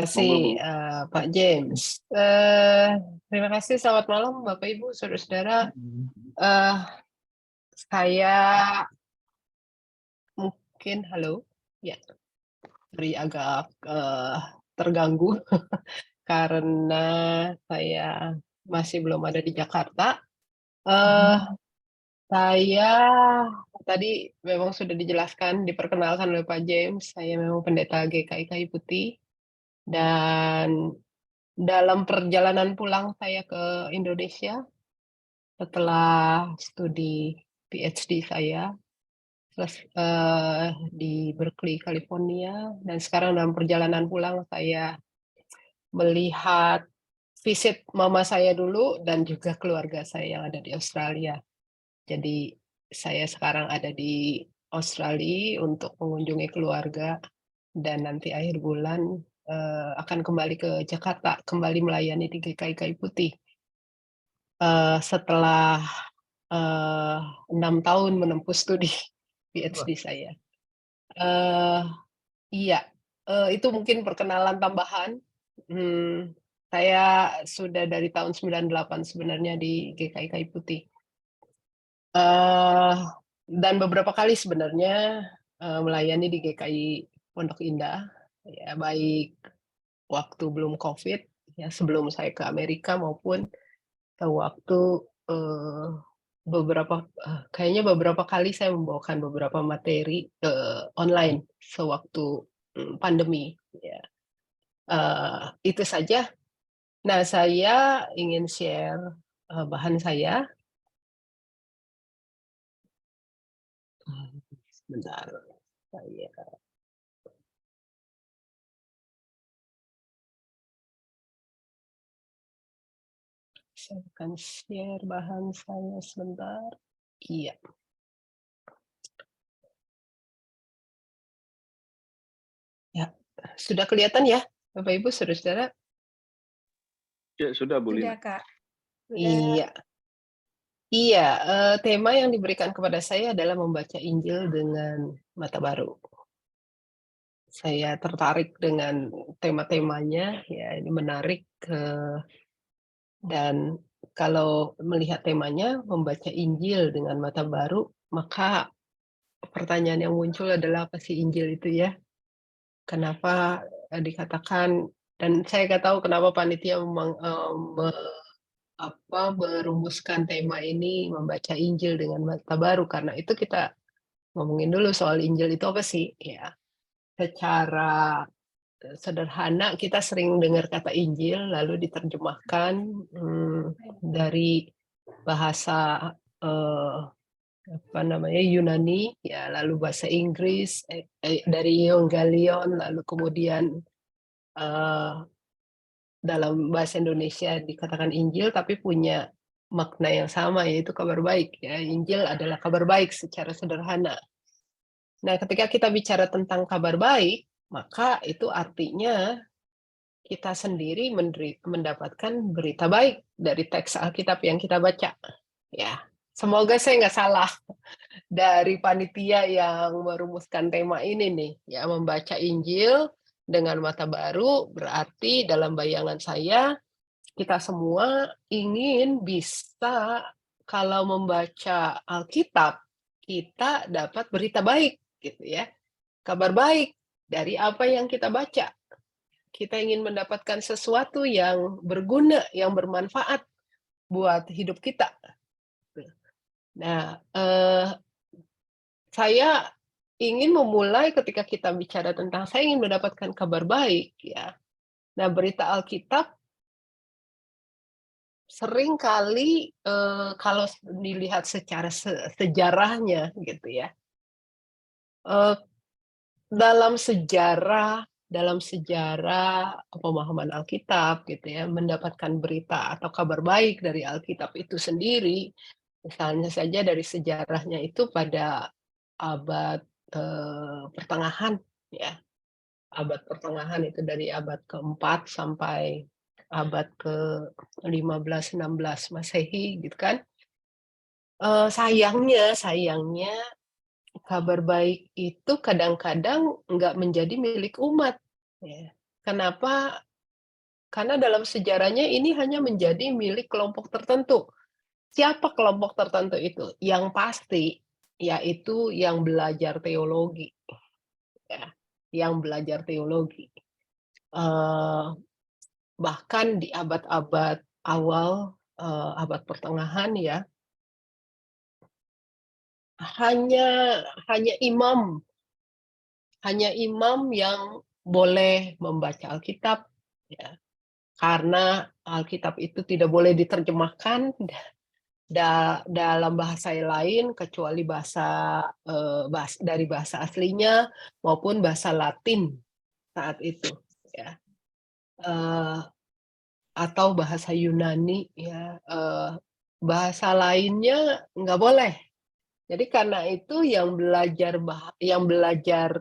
Monggo, Kasih, Bu. Pak James. Terima kasih, selamat malam Bapak, Ibu, saudara-saudara. Mhm. Eh, saya mungkin halo? Ya, sorry agak, terganggu karena saya masih belum ada di Jakarta. Eh, saya tadi memang sudah dijelaskan, diperkenalkan oleh Pak James, saya memang pendeta GKI Kayu Putih dan dalam perjalanan pulang saya ke Indonesia setelah studi PhD saya di Berkeley, California, dan sekarang dalam perjalanan pulang saya melihat visit mama saya dulu dan juga keluarga saya yang ada di Australia. Jadi saya sekarang ada di Australia untuk mengunjungi keluarga dan nanti akhir bulan, akan kembali ke Jakarta, kembali melayani di GKI Kayu Putih, setelah 6 tahun menempuh studi Wah, PhD saya. Eee, iya, itu mungkin perkenalan tambahan. Mmm, saya sudah dari tahun 98 sebenarnya di GKI Kayu Putih. Eee, dan beberapa kali sebenarnya, melayani di GKI Pondok Indah, ya baik waktu belum Covid, ya sebelum saya ke Amerika maupun waktu, eee, kayaknya beberapa kali saya membawakan beberapa materi, online sewaktu, pandemi, ya. Itu saja. Nah, saya ingin share, bahan saya, sebentar, saya akan share bahan saya sebentar. Iya, ya. Sudah kelihatan ya, Bapak Ibu, saudara-saudara? ya sudah Bu Sudah, Lina. Kak. Sudah. Iya. Iya, tema yang diberikan kepada saya adalah membaca Injil dengan mata baru. Saya tertarik dengan tema-temanya, ya ini menarik, dan kalau melihat temanya, membaca Injil dengan mata baru, maka pertanyaan yang muncul adalah apa sih Injil itu ya? Kenapa, dikatakan dan saya nggak tahu kenapa panitia memang, merumuskan tema ini membaca Injil dengan mata baru, karena itu kita ngomongin dulu soal Injil itu apa sih, ya. Secara, sederhana kita sering dengar kata Injil lalu diterjemahkan, dari bahasa, apa namanya, Yunani, ya lalu bahasa Inggris, dari Evangelion, lalu kemudian, eee, dalam bahasa Indonesia dikatakan Injil tapi punya makna yang sama yaitu kabar baik ya, Injil adalah kabar baik secara sederhana. Nah, ketika kita bicara tentang kabar baik, maka itu artinya kita sendiri mendapatkan berita baik dari teks Alkitab yang kita baca, ya. Semoga saya nggak salah dari panitia yang merumuskan tema ini nih, ya membaca Injil dengan mata baru berarti dalam bayangan saya, kita semua ingin bisa kalau membaca Alkitab, kita dapat berita baik gitu ya, kabar baik dari apa yang kita baca. Kita ingin mendapatkan sesuatu yang berguna, yang bermanfaat buat hidup kita. Nah, saya ingin memulai ketika kita bicara tentang saya ingin mendapatkan kabar baik ya. Nah, berita Alkitab seringkali, kalau dilihat secara sejarahnya gitu ya, eee, dalam sejarah pemahaman Alkitab gitu ya, mendapatkan berita atau kabar baik dari Alkitab itu sendiri, misalnya saja dari sejarahnya itu pada abad, pertengahan ya, abad pertengahan itu dari abad keempat sampai abad ke-15, 16 Masehi gitu kan. Sayangnya kabar baik itu kadang-kadang nggak menjadi milik umat, ya. Kenapa? Karena dalam sejarahnya ini hanya menjadi milik kelompok tertentu. Siapa kelompok tertentu itu? Yang pasti, yaitu yang belajar teologi, ya, yang belajar teologi. Eee, Bahkan di abad-abad awal, abad pertengahan ya, hanya hanya imam hanya imam yang boleh membaca Alkitab, ya. Karena Alkitab itu tidak boleh diterjemahkan dalam bahasa lain kecuali dari bahasa aslinya maupun bahasa Latin saat itu, ya. Eee, atau bahasa Yunani ya, bahasa lainnya nggak boleh. Jadi karena itu yang belajar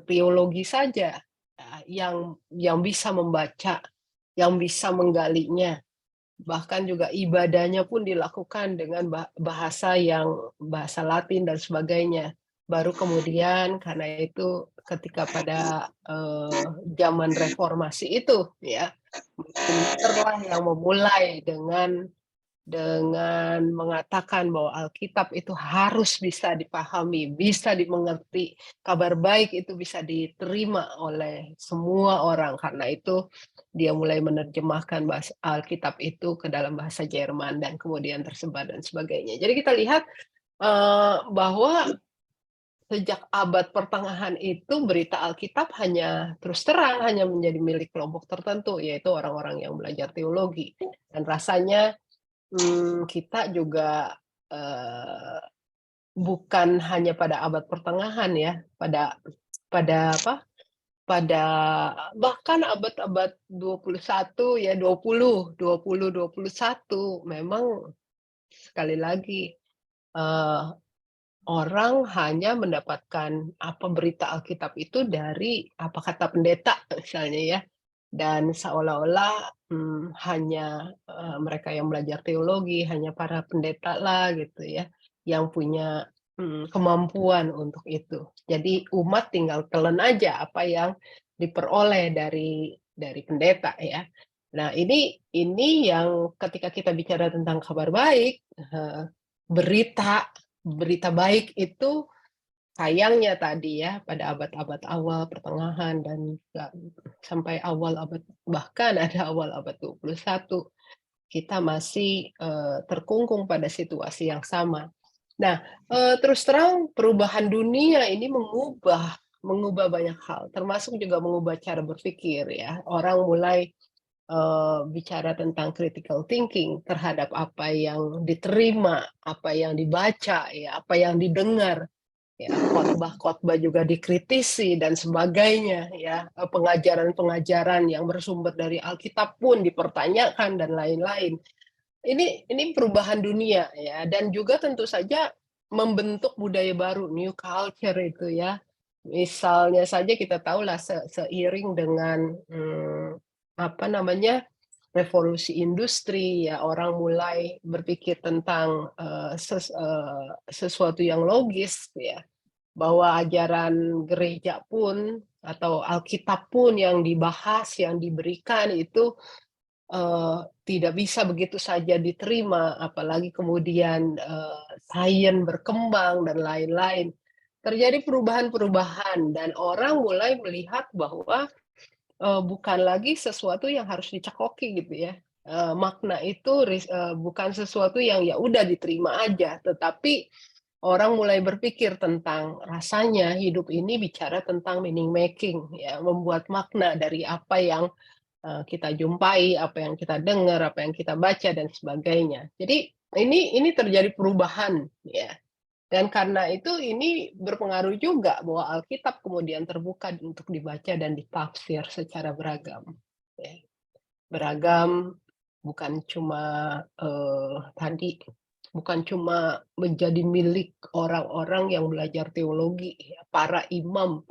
teologi saja, yang bisa membaca, yang bisa menggalinya. Bahkan juga ibadahnya pun dilakukan dengan bahasa Latin dan sebagainya. Baru kemudian karena itu ketika pada, zaman reformasi itu ya, Luther yang memulai dengan mengatakan bahwa Alkitab itu harus bisa dipahami, bisa dimengerti, kabar baik itu bisa diterima oleh semua orang. Karena itu dia mulai menerjemahkan Alkitab itu ke dalam bahasa Jerman dan kemudian tersebar dan sebagainya. Jadi kita lihat, bahwa sejak abad pertengahan itu berita Alkitab terus terang hanya menjadi milik kelompok tertentu, yaitu orang-orang yang belajar teologi. Dan rasanya kita juga, eee, bukan hanya pada abad pertengahan ya, pada apa, pada bahkan abad-abad 21 ya, 21 memang sekali lagi, eee, orang hanya mendapatkan berita Alkitab itu dari apa kata pendeta misalnya ya, dan seolah-olah, hanya, mereka yang belajar teologi, hanya para pendeta lah gitu ya, yang punya, kemampuan untuk itu. Jadi umat tinggal telan aja apa yang diperoleh dari pendeta ya. Nah ini yang ketika kita bicara tentang kabar baik, berita berita baik itu sayangnya tadi ya, pada abad-abad awal, pertengahan, dan juga sampai awal abad bahkan ada awal abad 21, kita masih, terkungkung pada situasi yang sama. Nah, terus terang perubahan dunia ini mengubah mengubah banyak hal, termasuk juga mengubah cara berpikir ya. Orang mulai, bicara tentang critical thinking terhadap apa yang diterima, apa yang dibaca ya, apa yang didengar. Ya, khotbah-khotbah juga dikritisi dan sebagainya ya, pengajaran-pengajaran yang bersumber dari Alkitab pun dipertanyakan dan lain-lain. Ini perubahan dunia ya, dan juga tentu saja membentuk budaya baru, new culture itu ya. Misalnya saja kita tahulah seiring dengan, apa namanya, revolusi industri ya, orang mulai berpikir tentang, sesuatu yang logis ya. Bahwa ajaran gereja pun atau Alkitab pun yang dibahas, yang diberikan itu, tidak bisa begitu saja diterima, apalagi kemudian, sains berkembang dan lain-lain. Terjadi perubahan-perubahan dan orang mulai melihat bahwa, bukan lagi sesuatu yang harus dicekoki gitu ya, makna itu bukan sesuatu yang ya udah diterima aja, tetapi orang mulai berpikir tentang rasanya hidup ini bicara tentang meaning making ya, membuat makna dari apa yang, kita jumpai, apa yang kita dengar, apa yang kita baca dan sebagainya. Jadi ini terjadi perubahan ya, dan karena itu ini berpengaruh juga bahwa Alkitab kemudian terbuka untuk dibaca dan ditafsir secara beragam, ya. Beragam bukan cuma, tadi, bukan cuma menjadi milik orang-orang yang belajar teologi ya, para imam,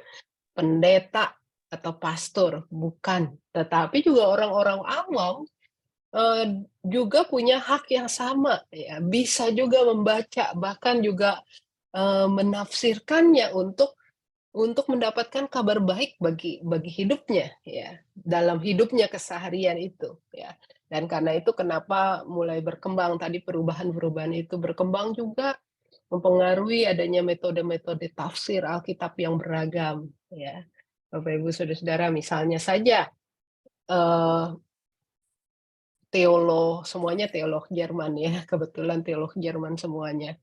pendeta, atau pastor, bukan. Tetapi juga orang-orang awam, juga punya hak yang sama ya, bisa juga membaca, bahkan juga, menafsirkannya untuk mendapatkan kabar baik bagi hidupnya ya, dalam hidupnya keseharian itu ya. Dan karena itu kenapa mulai berkembang tadi perubahan-perubahan itu berkembang juga mempengaruhi adanya metode-metode tafsir Alkitab yang beragam ya. Bapak Ibu Saudara-saudara misalnya saja eh, semuanya teolog Jerman ya, kebetulan teolog Jerman semuanya.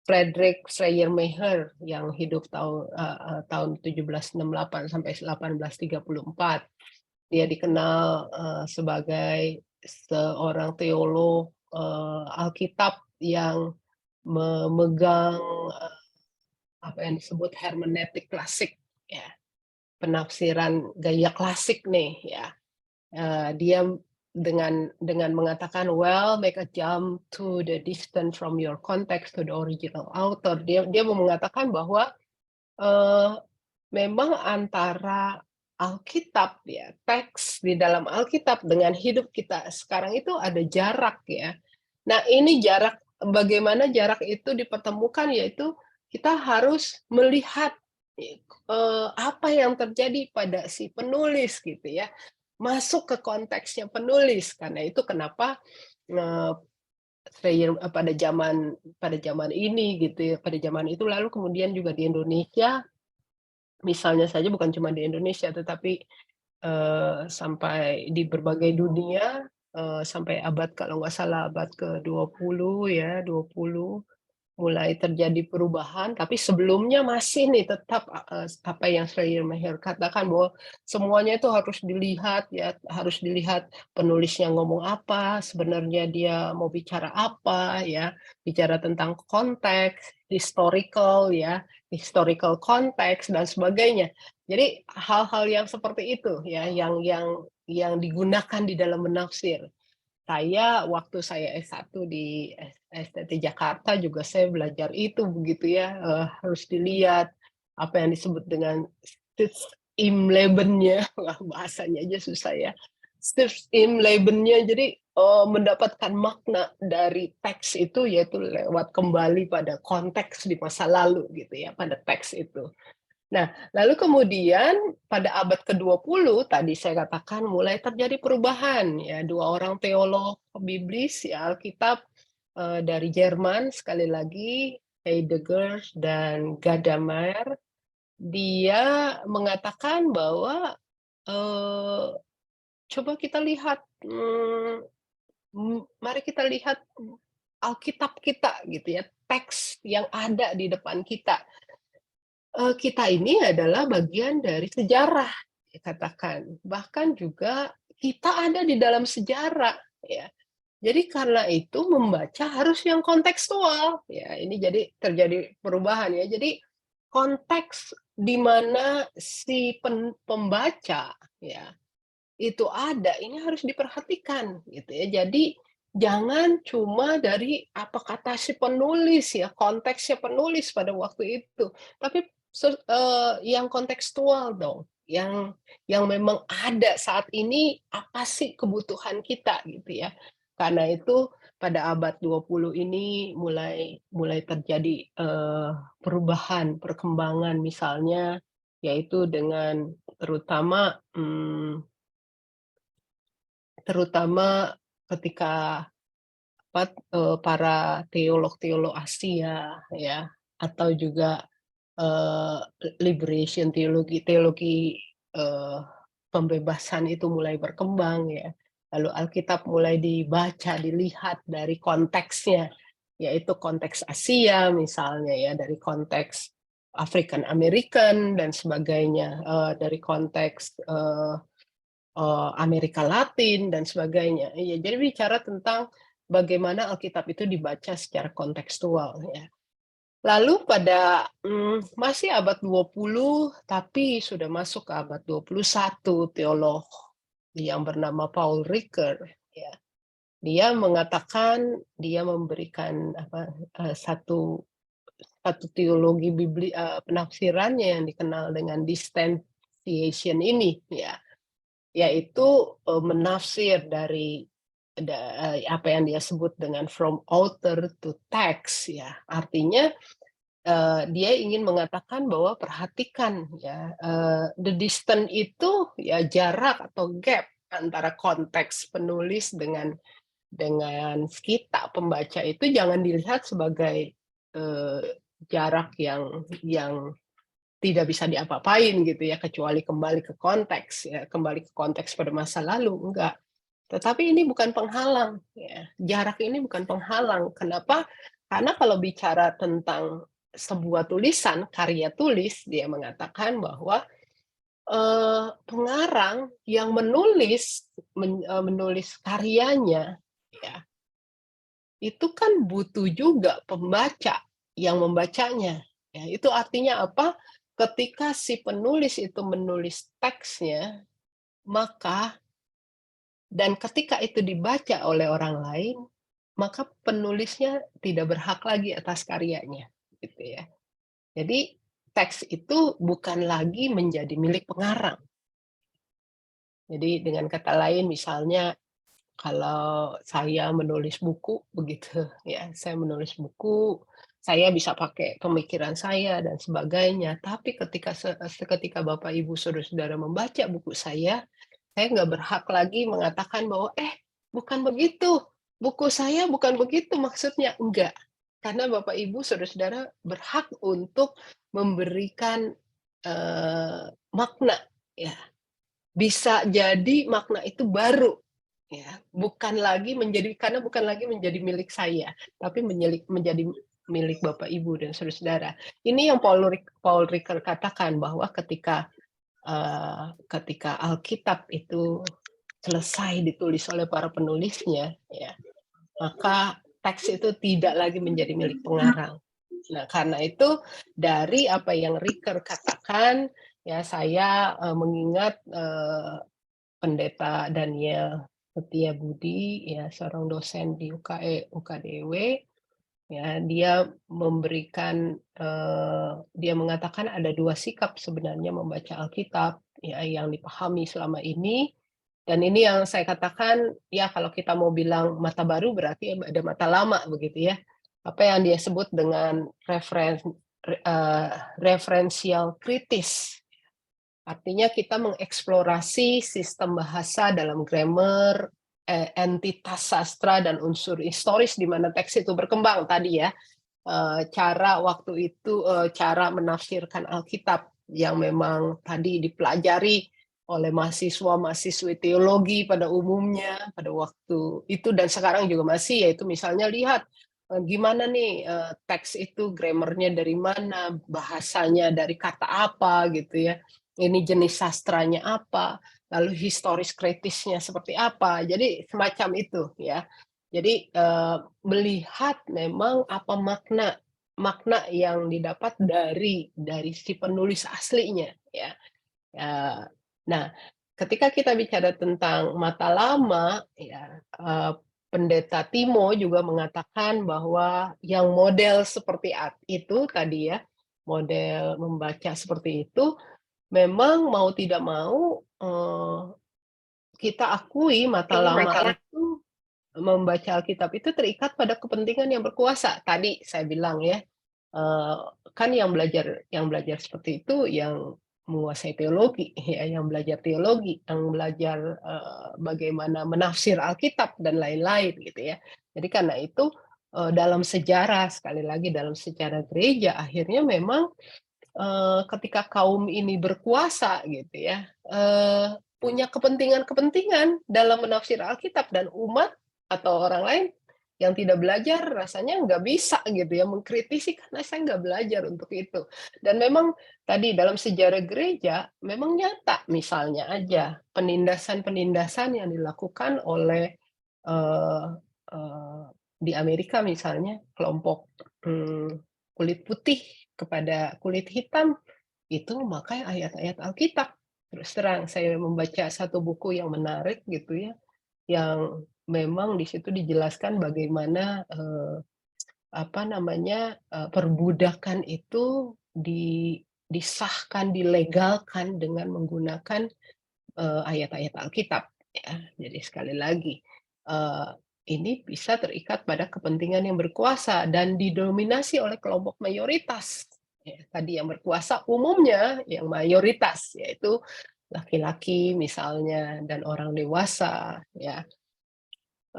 Friedrich Schleiermacher yang hidup tahun 1768 sampai 1834. Dia dikenal sebagai seorang teolog Alkitab yang memegang apa yang disebut hermeneutik klasik ya, penafsiran gaya klasik nih ya. Dia dengan mengatakan well make a jump to the distance from your context to the original author. Dia mau mengatakan bahwa memang antara Alkitab ya, teks di dalam Alkitab dengan hidup kita sekarang itu ada jarak ya. Nah, ini jarak bagaimana jarak itu dipertemukan yaitu kita harus melihat apa yang terjadi pada si penulis gitu ya. Masuk ke konteksnya penulis. Karena itu kenapa pada zaman ini gitu ya, pada zaman itu lalu kemudian juga di Indonesia misalnya saja bukan cuma di Indonesia tetapi sampai di berbagai dunia sampai abad kalau nggak salah abad ke-20 ya, 20 mulai terjadi perubahan, tapi sebelumnya masih nih tetap apa yang Schleiermacher katakan bahwa semuanya itu harus dilihat ya, harus dilihat penulisnya ngomong apa, sebenarnya dia mau bicara apa ya, bicara tentang konteks, historical konteks dan sebagainya. Jadi hal-hal yang seperti itu ya yang digunakan di dalam menafsir. Waktu saya S1 di STT Jakarta juga saya belajar itu begitu ya, harus dilihat apa yang disebut dengan Stich im Leben-nya, wah bahasanya aja susah ya. Stich im Leben-nya, jadi mendapatkan makna dari teks itu yaitu lewat kembali pada konteks di masa lalu gitu ya, pada teks itu. Nah, lalu kemudian pada abad ke-20 tadi saya katakan mulai terjadi perubahan ya, dua orang teolog biblis ya Alkitab dari Jerman sekali lagi Heidegger dan Gadamer. Dia mengatakan bahwa coba kita lihat mari kita lihat Alkitab kita gitu ya, teks yang ada di depan kita. Kita ini adalah bagian dari sejarah, dikatakan. Bahkan juga kita ada di dalam sejarah, ya. Jadi karena itu membaca harus yang kontekstual, ya. Ini jadi terjadi perubahan ya. Jadi konteks di mana si pembaca, ya, itu ada, ini harus diperhatikan, gitu ya. Jadi jangan cuma dari apa kata si penulis ya, konteksnya penulis pada waktu itu, tapi yang kontekstual dong, yang memang ada saat ini, apa sih kebutuhan kita gitu ya. Karena itu pada abad 20 ini mulai terjadi perubahan, perkembangan misalnya, yaitu dengan terutama ketika para teolog-teolog Asia ya, atau juga liberation teologi pembebasan itu mulai berkembang ya. Lalu Alkitab mulai dibaca, dilihat dari konteksnya, yaitu konteks Asia misalnya ya, dari konteks African American dan sebagainya, dari konteks Amerika Latin dan sebagainya. Ya, jadi bicara tentang bagaimana Alkitab itu dibaca secara kontekstual ya. Lalu pada masih abad 20 tapi sudah masuk ke abad 21 teolog yang bernama Paul Ricoeur ya. Dia mengatakan dia memberikan satu teologi penafsirannya yang dikenal dengan distanciation ini ya, yaitu menafsir dari apa yang dia sebut dengan from author to text ya. Artinya Dia ingin mengatakan bahwa perhatikan ya, the distance itu ya jarak atau gap antara konteks penulis dengan kita pembaca itu jangan dilihat sebagai, eee, jarak yang tidak bisa diapa-apain gitu ya, kecuali kembali ke konteks ya, kembali ke konteks pada masa lalu, enggak. Tetapi ini bukan penghalang ya, jarak ini bukan penghalang. Kenapa? Karena kalau bicara tentang sebuah tulisan, karya tulis, dia mengatakan bahwa, pengarang yang menulis karyanya ya, itu kan butuh juga pembaca yang membacanya, ya. Itu artinya apa? Ketika si penulis itu menulis teksnya, maka dan ketika itu dibaca oleh orang lain, maka penulisnya tidak berhak lagi atas karyanya, gitu ya. Jadi teks itu bukan lagi menjadi milik pengarang. Jadi dengan kata lain misalnya kalau saya menulis buku begitu ya, saya menulis buku, saya bisa pakai pemikiran saya dan sebagainya, tapi seketika Bapak, Ibu, saudara-saudara membaca buku saya nggak berhak lagi mengatakan bahwa, "Eh, bukan begitu, buku saya bukan begitu maksudnya." Enggak, karena Bapak, Ibu, saudara-saudara berhak untuk memberikan, makna ya. Bisa jadi makna itu baru ya, bukan lagi menjadi milik saya, tapi menjadi milik Bapak, Ibu, dan saudara-saudara. Ini yang Paul Ricoeur katakan bahwa ketika Alkitab itu selesai ditulis oleh para penulisnya, ya, maka teks itu tidak lagi menjadi milik pengarang. Nah, karena itu dari apa yang Ricoeur katakan, ya saya mengingat Pendeta Daniel Setiabudi, ya seorang dosen di UKDW, ya dia mengatakan ada dua sikap sebenarnya membaca Alkitab ya yang dipahami selama ini, dan ini yang saya katakan ya kalau kita mau bilang mata baru berarti ada mata lama begitu ya. Apa yang dia sebut dengan referensial kritis. Artinya kita mengeksplorasi sistem bahasa dalam grammar, entitas sastra dan unsur historis di mana teks itu berkembang tadi ya. Cara menafsirkan Alkitab yang memang tadi dipelajari oleh mahasiswa-mahasiswi teologi pada umumnya pada waktu itu dan sekarang juga masih, yaitu misalnya lihat, gimana nih, teks itu grammar-nya dari mana, bahasanya dari kata apa gitu ya, ini jenis sastranya apa, lalu historis kritisnya seperti apa, jadi semacam itu ya. Jadi, melihat memang apa makna makna yang didapat dari si penulis aslinya ya. Eee, nah, ketika kita bicara tentang mata lama ya, Pendeta Timo juga mengatakan bahwa yang model seperti itu tadi ya, model membaca seperti itu, memang mau tidak mau, kita akui mata lama itu membaca Alkitab itu terikat pada kepentingan yang berkuasa. Tadi saya bilang ya, eee, kan yang belajar seperti itu yang menguasai teologi ya, yang belajar teologi, yang belajar, bagaimana menafsir Alkitab dan lain-lain gitu ya. Jadi karena itu, dalam sejarah, sekali lagi dalam sejarah gereja akhirnya memang ketika kaum ini berkuasa gitu ya, punya kepentingan-kepentingan dalam menafsir Alkitab dan umat atau orang lain yang tidak belajar rasanya nggak bisa gitu ya mengkritisi karena saya nggak belajar untuk itu. Dan memang tadi dalam sejarah gereja memang nyata misalnya aja penindasan-penindasan yang dilakukan oleh, eee eee, di Amerika misalnya kelompok, kulit putih kepada kulit hitam, itu memakai ayat-ayat Alkitab. Terus terang saya membaca satu buku yang menarik gitu ya, yang memang di situ dijelaskan bagaimana, apa namanya, perbudakan itu disahkan, dilegalkan dengan menggunakan, ayat-ayat Alkitab ya. Jadi sekali lagi, eee, ini bisa terikat pada kepentingan yang berkuasa dan didominasi oleh kelompok mayoritas. Ya, tadi yang berkuasa umumnya yang mayoritas, yaitu laki-laki misalnya dan orang dewasa, ya.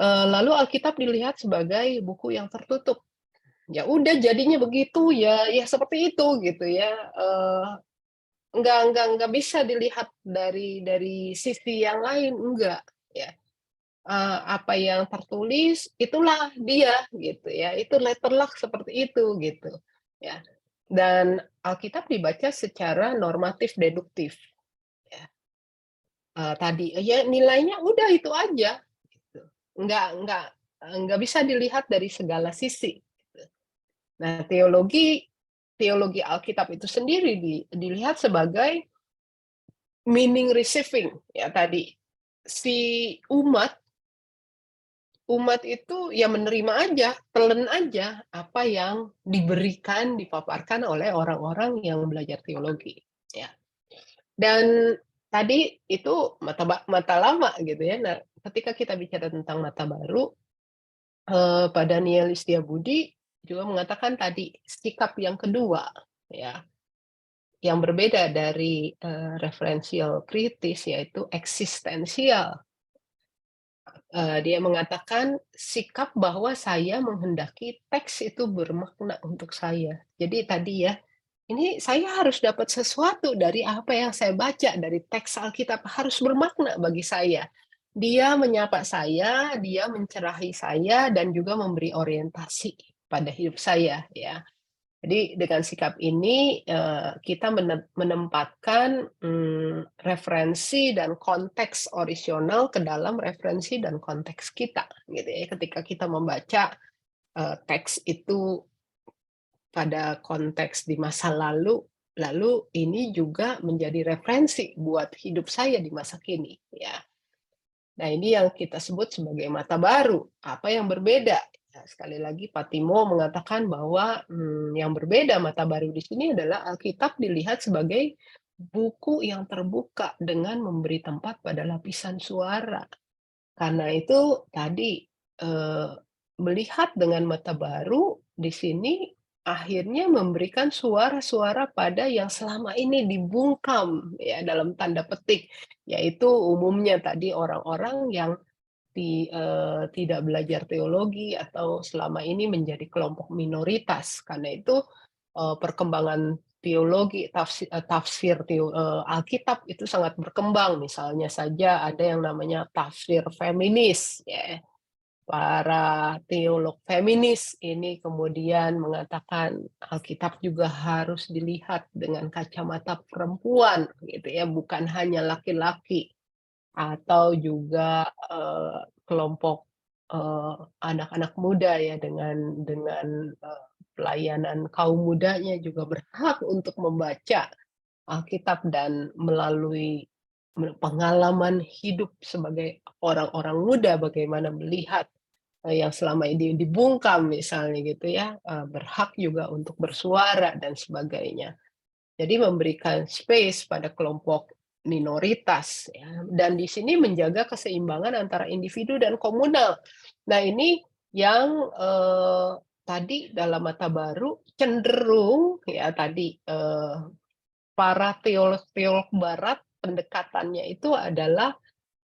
Lalu Alkitab dilihat sebagai buku yang tertutup. Ya udah jadinya begitu ya, ya seperti itu gitu ya. Nggak bisa dilihat dari sisi yang lain, enggak, ya. Apa yang tertulis itulah dia gitu ya, itu letter luck seperti itu gitu, ya. Dan Alkitab dibaca secara normatif deduktif, ya. Tadi ya nilainya udah itu aja gitu, nggak, nggak bisa dilihat dari segala sisi gitu. Nah teologi teologi Alkitab itu sendiri dilihat sebagai meaning receiving ya tadi, si umat itu ya menerima aja, telen aja apa yang diberikan, dipaparkan oleh orang-orang yang belajar teologi, ya. Dan tadi itu mata lama gitu ya. Nah, ketika kita bicara tentang mata baru, Pak Daniel Setiabudi juga mengatakan tadi sikap yang kedua, ya, yang berbeda dari, referensial kritis yaitu eksistensial. Dia mengatakan sikap bahwa saya menghendaki teks itu bermakna untuk saya. Jadi tadi ya, ini saya harus dapat sesuatu dari apa yang saya baca dari teks Alkitab, harus bermakna bagi saya. Dia menyapa saya, dia mencerahi saya, dan juga memberi orientasi pada hidup saya, ya. Jadi dengan sikap ini, kita menempatkan, referensi dan konteks orisinal ke dalam referensi dan konteks kita, gitu ya. Ketika kita membaca, teks itu pada konteks di masa lalu, lalu ini juga menjadi referensi buat hidup saya di masa kini, ya. Nah, ini yang kita sebut sebagai mata baru. Apa yang berbeda? Ya, sekali lagi Patimo mengatakan bahwa yang berbeda mata baru di sini adalah Alkitab dilihat sebagai buku yang terbuka dengan memberi tempat pada lapisan suara. Karena itu tadi eh, melihat dengan mata baru di sini akhirnya memberikan suara-suara pada yang selama ini dibungkam ya dalam tanda petik, yaitu umumnya tadi orang-orang yang tidak belajar teologi atau selama ini menjadi kelompok minoritas. Karena itu perkembangan teologi, tafsir Alkitab itu sangat berkembang. Misalnya saja ada yang namanya tafsir feminis, ya. Para teolog feminis ini kemudian mengatakan Alkitab juga harus dilihat dengan kacamata perempuan, gitu ya, bukan hanya laki-laki. Atau juga, kelompok, anak-anak muda ya dengan, pelayanan kaum mudanya juga berhak untuk membaca Alkitab dan melalui pengalaman hidup sebagai orang-orang muda bagaimana melihat, yang selama ini dibungkam misalnya gitu ya, berhak juga untuk bersuara dan sebagainya. Jadi memberikan space pada kelompok minoritas ya, dan di sini menjaga keseimbangan antara individu dan komunal. Nah ini yang, tadi dalam mata baru cenderung ya tadi, para teolog-teolog barat pendekatannya itu adalah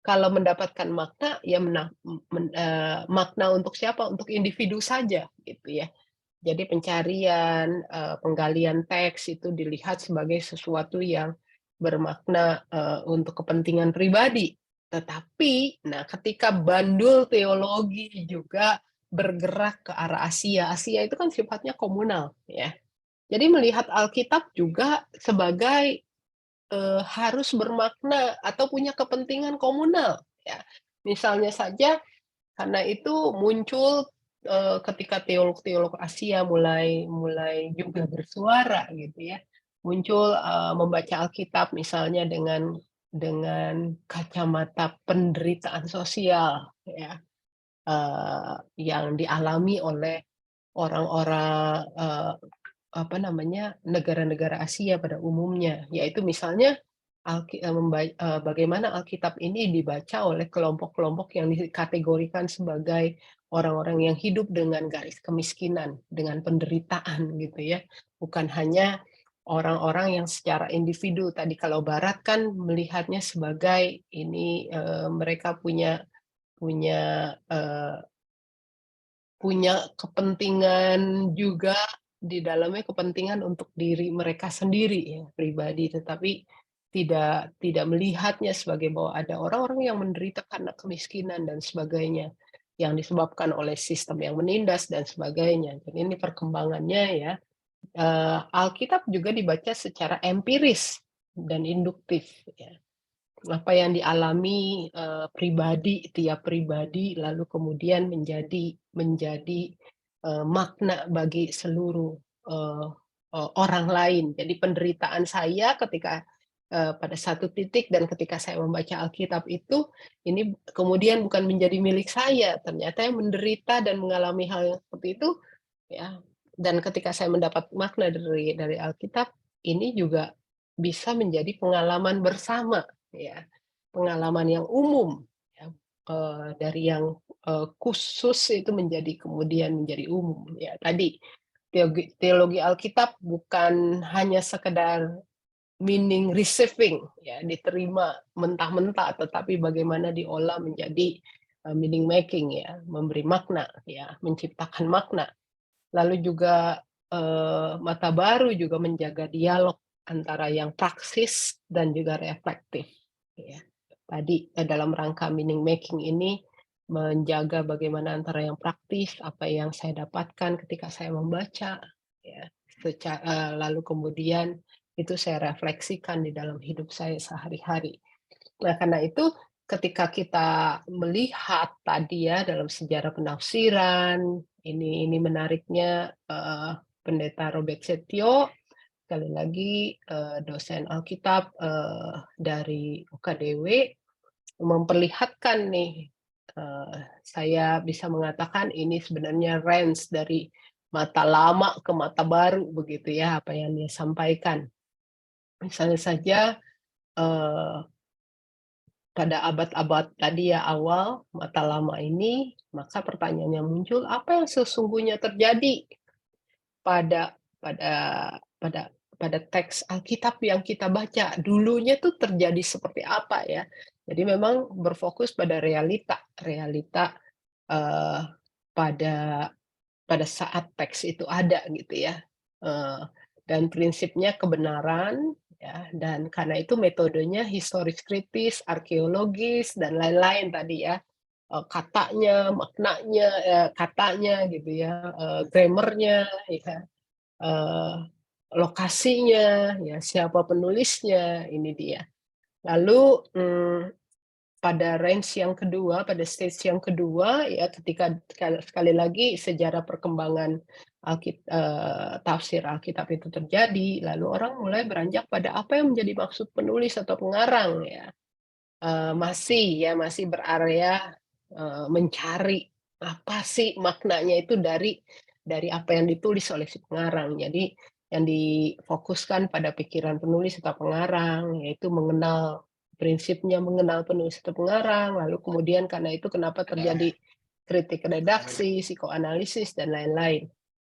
kalau mendapatkan makna ya makna untuk siapa? Untuk individu saja gitu ya. Jadi pencarian, penggalian teks itu dilihat sebagai sesuatu yang bermakna, untuk kepentingan pribadi. Tetapi, nah ketika bandul teologi juga bergerak ke arah Asia, Asia itu kan sifatnya komunal ya. Jadi melihat Alkitab juga sebagai, harus bermakna atau punya kepentingan komunal ya. Misalnya saja karena itu muncul, ketika teolog-teolog Asia mulai mulai juga bersuara gitu ya, muncul, membaca Alkitab misalnya dengan kacamata penderitaan sosial ya, yang dialami oleh orang-orang, apa namanya, negara-negara Asia pada umumnya, yaitu misalnya bagaimana Alkitab ini dibaca oleh kelompok-kelompok yang dikategorikan sebagai orang-orang yang hidup dengan garis kemiskinan, dengan penderitaan gitu ya. Bukan hanya orang-orang yang secara individu. Tadi kalau Barat kan melihatnya sebagai ini, mereka punya punya, punya kepentingan juga di dalamnya, kepentingan untuk diri mereka sendiri ya, pribadi, tetapi tidak melihatnya sebagai bahwa ada orang-orang yang menderita karena kemiskinan dan sebagainya, yang disebabkan oleh sistem yang menindas dan sebagainya. Jadi ini perkembangannya ya, Alkitab juga dibaca secara empiris dan induktif ya. Apa yang dialami, tiap pribadi, lalu kemudian menjadi makna bagi seluruh, eee orang lain. Jadi penderitaan saya ketika, pada satu titik dan ketika saya membaca Alkitab itu, ini kemudian bukan menjadi milik saya, ternyata yang menderita dan mengalami hal yang seperti itu, ya, dan ketika saya mendapat makna dari Alkitab, ini juga bisa menjadi pengalaman bersama, ya. Pengalaman yang umum, ya, dari yang, khusus itu kemudian menjadi umum, ya. Tadi, teologi Alkitab bukan hanya sekedar meaning receiving, ya, diterima mentah-mentah, tetapi bagaimana diolah menjadi, meaning making ya, memberi makna, ya, menciptakan makna. Lalu juga, Mata Baru juga menjaga dialog antara yang praksis dan juga reflektif, ya. Tadi, dalam rangka meaning making ini menjaga bagaimana antara yang praktis, apa yang saya dapatkan ketika saya membaca, ya, lalu kemudian itu saya refleksikan di dalam hidup saya sehari-hari. Nah, karena itu ketika kita melihat tadi ya dalam sejarah penafsiran, ini menariknya, Pendeta Robert Setio, sekali lagi, dosen Alkitab, dari UKDW, memperlihatkan nih, saya bisa mengatakan ini sebenarnya range dari mata lama ke mata baru begitu ya, apa yang dia sampaikan. Misalnya saja, eee pada abad-abad tadi ya awal, mata lama ini, maka pertanyaannya muncul, apa yang sesungguhnya terjadi pada pada pada pada teks Alkitab yang kita baca? Dulunya tuh terjadi seperti apa ya? Jadi memang berfokus pada realita, eee, pada pada saat teks itu ada gitu ya, eee, dan prinsipnya kebenaran ya, dan karena itu metodenya historis kritis, arkeologis, dan lain-lain tadi ya, katanya, maknanya, katanya gitu ya, grammar-nya ya, eee, lokasinya, ya siapa penulisnya, ini dia. Lalu, pada range yang kedua, pada stage yang kedua, ya ketika sekali lagi sejarah perkembangan tafsir Alkitab itu terjadi, lalu orang mulai beranjak pada apa yang menjadi maksud penulis atau pengarang ya. Masih berarea, mencari apa sih maknanya itu dari apa yang ditulis oleh si pengarang. Jadi yang difokuskan pada pikiran penulis atau pengarang, yaitu mengenal penulis atau pengarang, lalu kemudian karena itu kenapa terjadi kritik redaksi, psikoanalisis, dan lain-lain.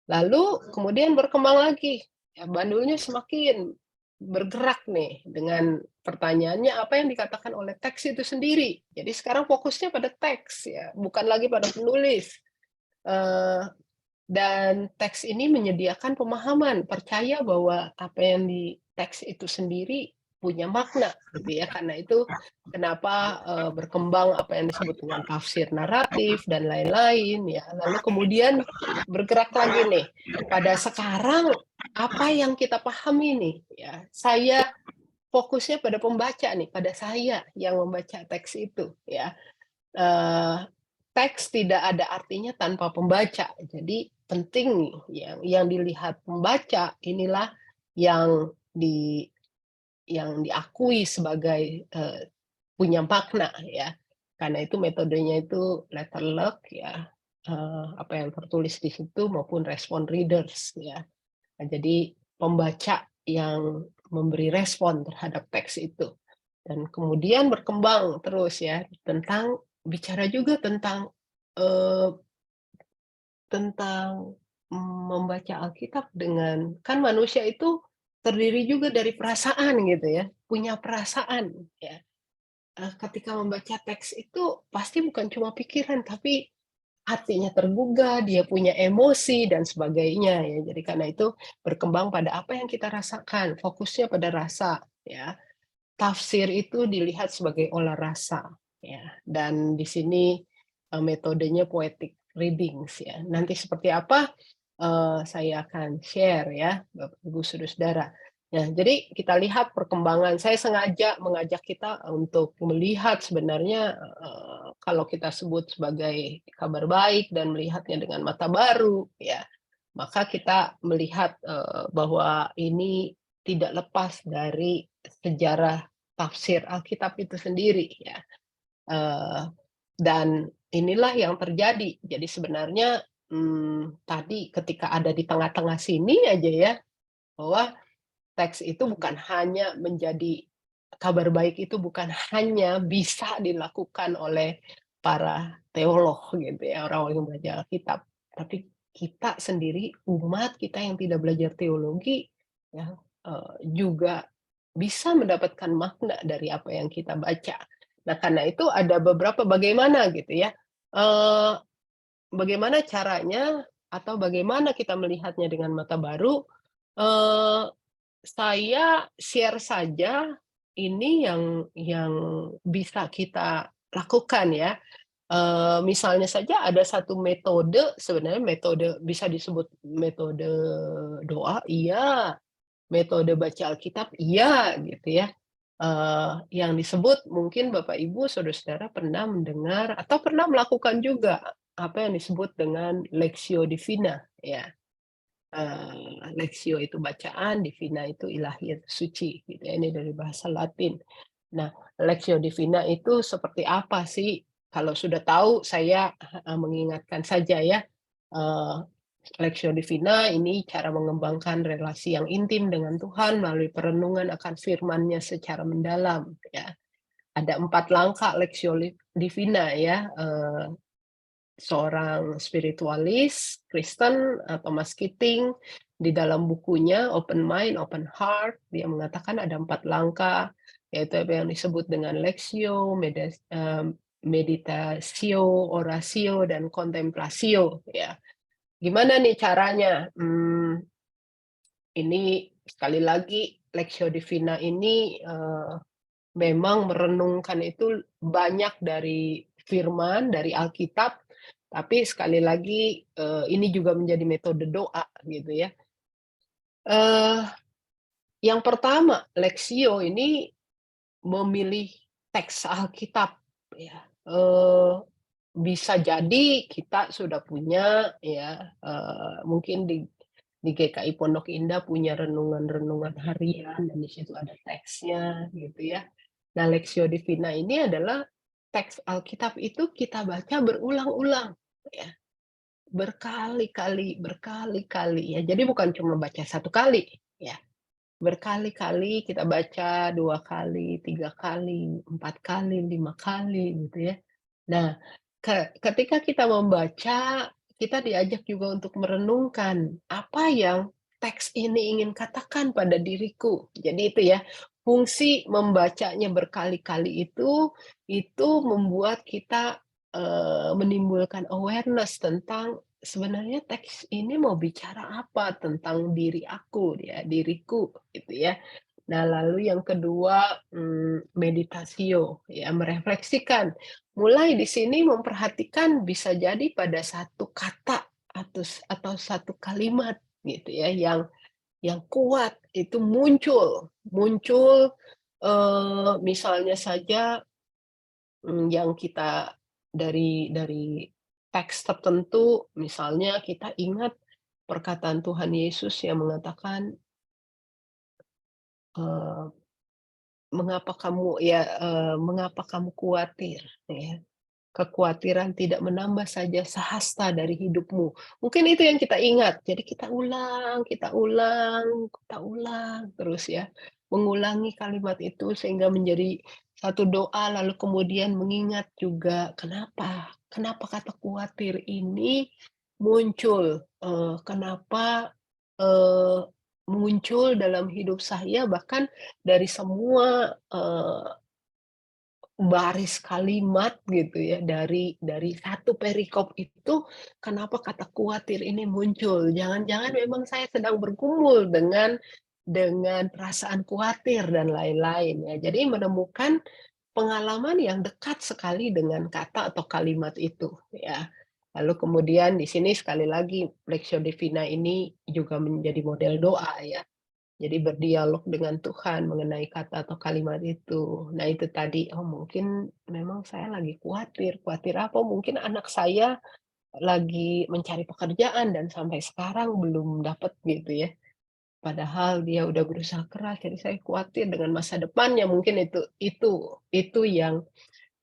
Lalu kemudian berkembang lagi, ya bandulnya semakin bergerak nih dengan pertanyaannya apa yang dikatakan oleh teks itu sendiri. Jadi sekarang fokusnya pada teks ya, bukan lagi pada penulis. Eee, dan teks ini menyediakan pemahaman, percaya bahwa apa yang di teks itu sendiri punya makna gitu ya. Karena itu kenapa, berkembang apa yang disebut dengan tafsir naratif dan lain-lain ya. Lalu kemudian bergerak lagi nih, pada sekarang apa yang kita pahami nih ya. Saya fokusnya pada pembaca nih, pada saya yang membaca teks itu ya. Eee, Teks tidak ada artinya tanpa pembaca. Jadi penting nih yang dilihat pembaca inilah yang diakui sebagai, punya makna ya. Karena itu metodenya itu letter luck ya, apa yang tertulis di situ maupun respon readers ya. Nah, jadi pembaca yang memberi respon terhadap teks itu. Dan kemudian berkembang terus ya, bicara juga eee, tentang membaca Alkitab kan manusia itu terdiri juga dari perasaan gitu ya, punya perasaan ya. Ketika membaca teks itu pasti bukan cuma pikiran, tapi hatinya tergugah, dia punya emosi dan sebagainya ya. Jadi karena itu berkembang pada apa yang kita rasakan, fokusnya pada rasa ya. Tafsir itu dilihat sebagai olah rasa ya, dan di sini, metodenya poetic readings ya. Nanti seperti apa, saya akan share ya, Bapak, Ibu, Saudara-saudara. Nah, jadi kita lihat perkembangan. Saya sengaja mengajak kita untuk melihat sebenarnya, kalau kita sebut sebagai kabar baik dan melihatnya dengan mata baru ya, maka kita melihat, bahwa ini tidak lepas dari sejarah tafsir Alkitab itu sendiri ya, eee, dan inilah yang terjadi. Jadi sebenarnya, tadi ketika ada di tengah-tengah sini aja ya, bahwa teks itu bukan hanya menjadi kabar baik itu bukan hanya bisa dilakukan oleh para teolog gitu ya, orang-orang yang belajar Alkitab, tapi kita sendiri, umat kita yang tidak belajar teologi ya, juga bisa mendapatkan makna dari apa yang kita baca. Nah, karena itu ada beberapa bagaimana gitu ya, eee, bagaimana caranya atau bagaimana kita melihatnya dengan mata baru, eee saya share saja ini yang bisa kita lakukan ya. Misalnya saja ada satu metode, sebenarnya metode bisa disebut metode doa, iya, metode baca Alkitab, iya, gitu ya. Yang disebut mungkin Bapak, Ibu, saudara-saudara pernah mendengar atau pernah melakukan juga, apa yang disebut dengan Lectio Divina, ya. Lectio itu bacaan, Divina itu ilahi atau suci, gitu ya, ini dari bahasa Latin. Nah, Lectio Divina itu seperti apa sih? Kalau sudah tahu saya, mengingatkan saja ya, eee, Lectio Divina ini cara mengembangkan relasi yang intim dengan Tuhan melalui perenungan akan firman-Nya secara mendalam, ya. Ada 4 langkah Lectio Divina ya, seorang spiritualis Kristen, Thomas Keating, di dalam bukunya Open Mind, Open Heart, dia mengatakan ada 4 langkah, yaitu apa yang disebut dengan Lectio, Meditatio, Oratio, dan Contemplatio, ya. Gimana nih caranya? Ini sekali lagi Lectio Divina ini, memang merenungkan itu banyak dari firman, dari Alkitab, tapi sekali lagi, ini juga menjadi metode doa gitu ya. Eee, yang pertama, Lectio ini memilih teks Alkitab ya, bisa jadi kita sudah punya ya, mungkin di GKI Pondok Indah punya renungan-renungan harian dan di situ ada teksnya gitu ya. Nah, Lectio Divina ini adalah teks Alkitab itu kita baca berulang-ulang ya, berkali-kali ya. Jadi bukan cuma baca satu kali ya, berkali-kali kita baca 2 kali, 3 kali, 4 kali, 5 kali gitu ya. Nah, ketika kita membaca, kita diajak juga untuk merenungkan, apa yang teks ini ingin katakan pada diriku. Jadi itu ya, fungsi membacanya berkali-kali itu membuat kita, menimbulkan awareness tentang sebenarnya teks ini mau bicara apa tentang diri aku ya, diriku gitu ya. Nah, lalu yang kedua, meditatio ya, merefleksikan. Mulai di sini memperhatikan bisa jadi pada satu kata atau satu kalimat gitu ya, yang kuat itu muncul muncul, misalnya saja, yang kita dari teks tertentu, misalnya kita ingat perkataan Tuhan Yesus yang mengatakan, eee, "Mengapa kamu khawatir?" Ya. Kekhawatiran tidak menambah saja sehasta dari hidupmu. Mungkin itu yang kita ingat, jadi kita ulang terus ya, mengulangi kalimat itu sehingga menjadi satu doa lalu kemudian mengingat juga kenapa kata khawatir ini muncul, kenapa, eee, muncul dalam hidup saya bahkan dari semua, baris kalimat gitu ya, dari satu perikop itu, kenapa kata khawatir ini muncul. Jangan-jangan memang saya sedang bergumul dengan perasaan khawatir dan lain-lain ya. Jadi menemukan pengalaman yang dekat sekali dengan kata atau kalimat itu ya. Lalu kemudian di sini sekali lagi Lectio Divina ini juga menjadi model doa ya. Jadi berdialog dengan Tuhan mengenai kata atau kalimat itu. Nah itu tadi, oh mungkin memang saya lagi khawatir, khawatir apa? Mungkin anak saya lagi mencari pekerjaan dan sampai sekarang belum dapat gitu ya. Padahal dia udah berusaha keras, jadi saya khawatir dengan masa depannya, mungkin itu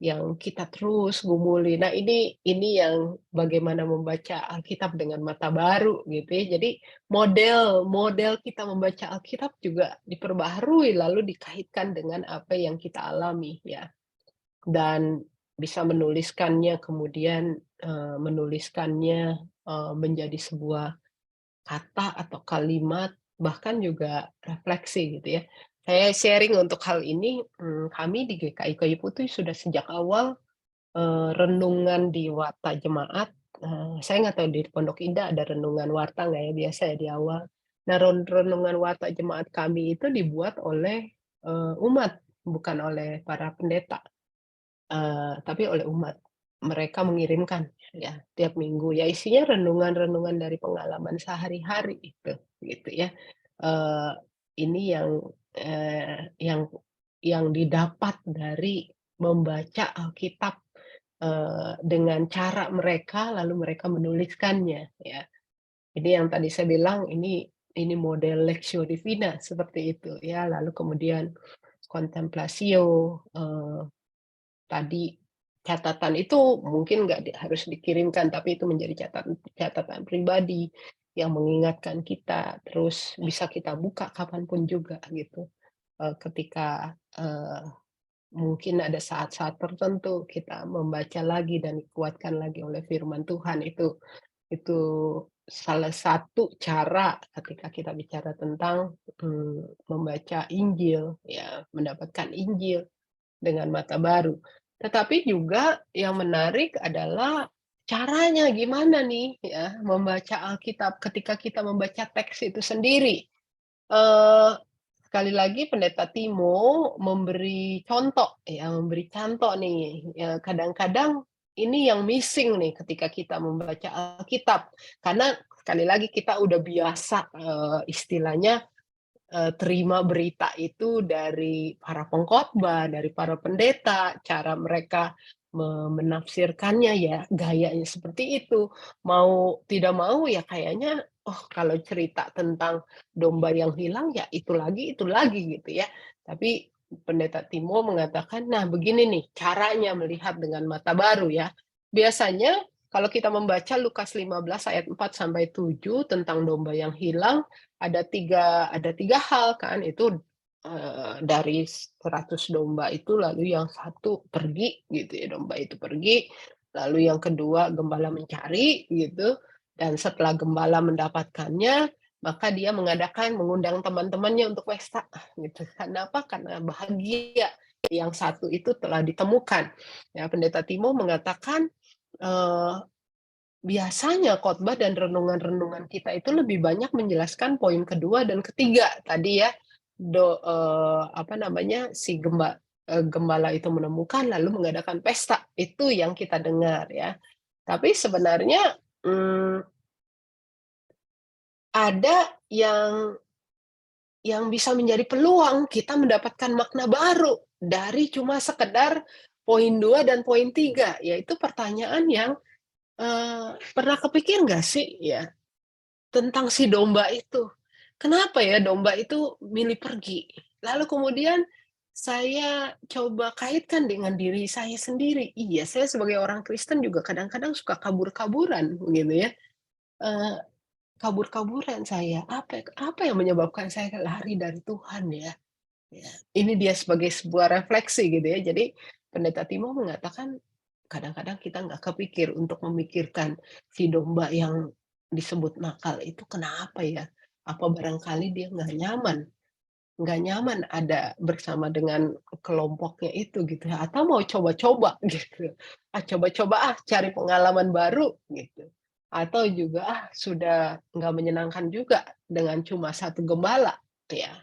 yang kita terus gumuli. Nah ini yang bagaimana membaca Alkitab dengan mata baru gitu ya. Jadi model model kita membaca Alkitab juga diperbaharui lalu dikaitkan dengan apa yang kita alami ya. Dan bisa menuliskannya kemudian, menjadi sebuah kata atau kalimat, bahkan juga refleksi gitu ya. Saya sharing untuk hal ini, kami di GKI Kayu Putih sudah sejak awal, renungan di warta jemaat, saya nggak tahu di Pondok Indah ada renungan warta nggak ya, biasa ya di awal. Nah, renungan warta jemaat kami itu dibuat oleh, umat, bukan oleh para pendeta. Tapi oleh umat. Mereka mengirimkan ya tiap minggu, ya isinya renungan-renungan dari pengalaman sehari-hari itu, gitu ya. Eee, ini yang didapat dari membaca Alkitab, dengan cara mereka, lalu mereka menuliskannya ya. Jadi yang tadi saya bilang ini model Lectio Divina seperti itu ya, lalu kemudian Contemplatio, tadi catatan itu mungkin nggak harus dikirimkan, tapi itu menjadi catatan catatan pribadi yang mengingatkan kita, terus bisa kita buka kapanpun juga gitu, ketika, mungkin ada saat-saat tertentu kita membaca lagi dan dikuatkan lagi oleh firman Tuhan, itu salah satu cara ketika kita bicara tentang, membaca Injil, ya, mendapatkan Injil dengan mata baru. Tetapi juga yang menarik adalah caranya gimana nih ya, membaca Alkitab ketika kita membaca teks itu sendiri. Eee, Sekali lagi Pendeta Timo memberi contoh nih, ya kadang-kadang ini yang missing nih ketika kita membaca Alkitab. Karena sekali lagi kita udah biasa, istilahnya terima berita itu dari para pengkhotbah, dari para pendeta, cara mereka menafsirkannya ya gayanya seperti itu. Mau tidak mau ya kayaknya, oh kalau cerita tentang domba yang hilang ya itu lagi gitu ya. Tapi Pendeta Timo mengatakan, "Nah begini nih caranya melihat dengan mata baru ya." Biasanya kalau kita membaca Lukas 15 ayat 4 sampai 7 tentang domba yang hilang, ada tiga hal kan, itu, dari 100 domba itu lalu yang satu pergi gitu ya, domba itu pergi, lalu yang kedua gembala mencari gitu, dan setelah gembala mendapatkannya, maka dia mengundang teman-temannya untuk pesta gitu. Kenapa? Karena bahagia yang satu itu telah ditemukan. Ya, Pendeta Timo mengatakan, eee biasanya khotbah dan renungan-renungan kita itu lebih banyak menjelaskan poin kedua dan ketiga tadi ya, apa namanya, gembala itu menemukan lalu mengadakan pesta, itu yang kita dengar ya. Tapi sebenarnya, ada yang bisa menjadi peluang kita mendapatkan makna baru dari cuma sekedar poin 2 dan poin 3 yaitu pertanyaan yang, pernah kepikir nggak sih ya tentang si domba itu. Kenapa ya domba itu milih pergi? Lalu kemudian saya coba kaitkan dengan diri saya sendiri. Iya, saya sebagai orang Kristen juga kadang-kadang suka kabur-kaburan gitu ya. Eee, Kabur-kaburan saya. Apa apa yang menyebabkan saya lari dari Tuhan ya? Ya, ini dia sebagai sebuah refleksi gitu ya. Jadi Pendeta Timo mengatakan kadang-kadang kita nggak kepikir untuk memikirkan si domba yang disebut nakal itu kenapa ya? Apa barangkali dia nggak nyaman ada bersama dengan kelompoknya itu gitu ya, atau mau coba-coba gitu. Coba-coba cari pengalaman baru gitu. Atau juga sudah nggak menyenangkan juga dengan cuma satu gembala ya.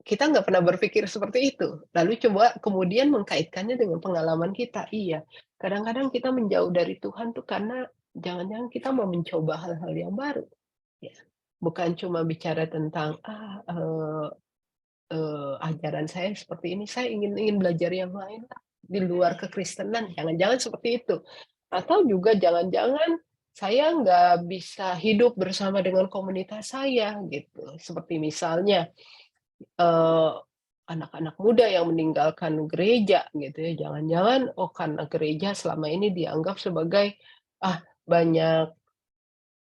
Kita nggak pernah berpikir seperti itu. Lalu coba kemudian mengkaitkannya dengan pengalaman kita. Iya, kadang-kadang kita menjauh dari Tuhan tuh karena jangan-jangan kita mau mencoba hal-hal yang baru, ya. Bukan cuma bicara tentang, ajaran saya seperti ini, saya ingin ingin belajar yang lain di luar kekristenan, jangan-jangan seperti itu. Atau juga jangan-jangan saya nggak bisa hidup bersama dengan komunitas saya gitu. Seperti misalnya Eee, anak-anak muda yang meninggalkan gereja gitu ya, jangan-jangan, oh karena gereja selama ini dianggap sebagai, banyak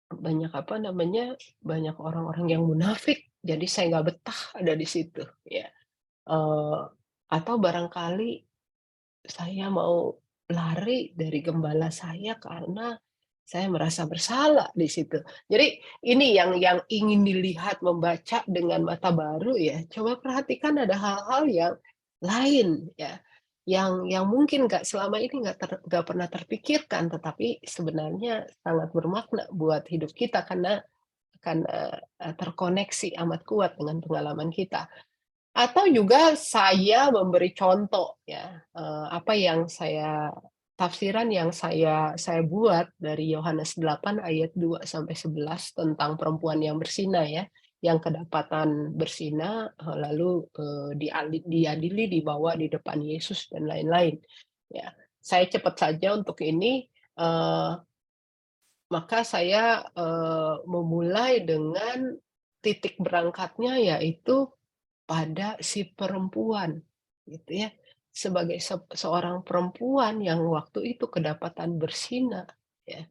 banyak apa namanya, banyak orang-orang yang munafik, jadi saya nggak betah ada di situ, ya. Eee, atau barangkali saya mau lari dari gembala saya karena saya merasa bersalah di situ. Jadi ini yang ingin dilihat, membaca dengan mata baru ya, coba perhatikan ada hal-hal yang lain ya, yang mungkin nggak selama ini nggak pernah terpikirkan, tetapi sebenarnya sangat bermakna buat hidup kita karena terkoneksi amat kuat dengan pengalaman kita. Atau juga saya memberi contoh ya, apa yang tafsiran yang saya buat dari Yohanes 8 ayat 2 sampai 11 tentang perempuan yang berzina ya, yang kedapatan berzina, lalu, diadili, dibawa di depan Yesus dan lain-lain, ya. Saya cepat saja untuk ini, eee, maka saya, memulai dengan titik berangkatnya yaitu pada si perempuan, gitu ya. Sebagai seorang perempuan yang waktu itu kedapatan berzina, ya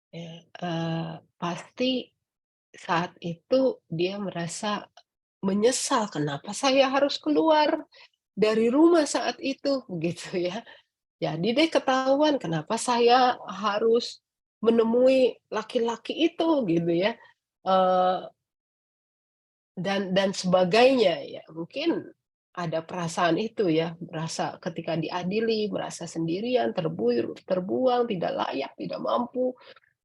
ya, pasti saat itu dia merasa menyesal, "Kenapa saya harus keluar dari rumah saat itu?" Gitu ya. Jadi deh ketahuan, "Kenapa saya harus menemui laki-laki itu?" Gitu ya. Eee dan sebagainya ya, mungkin ada perasaan itu ya, merasa ketika diadili, merasa sendirian, terbuang, tidak layak, tidak mampu,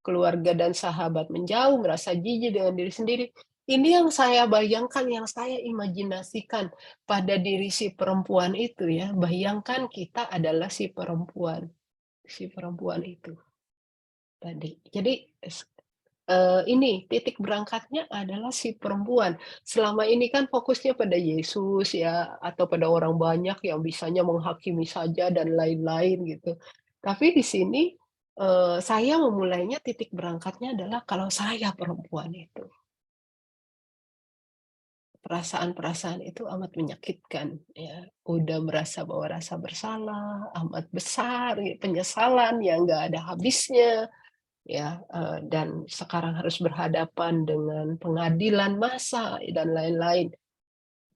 keluarga dan sahabat menjauh, merasa jijik dengan diri sendiri. Ini yang saya bayangkan, yang saya imajinasikan pada diri si perempuan itu ya, bayangkan kita adalah si perempuan itu tadi. Jadi ini titik berangkatnya adalah si perempuan. Selama ini kan fokusnya pada Yesus ya, atau pada orang banyak yang bisanya menghakimi saja dan lain-lain gitu. Tapi di sini, saya memulainya titik berangkatnya adalah kalau saya perempuan itu. Perasaan-perasaan itu amat menyakitkan ya, udah merasa bahwa rasa bersalah amat besar, penyesalan yang nggak ada habisnya. Ya, dan sekarang harus berhadapan dengan pengadilan massa dan lain-lain.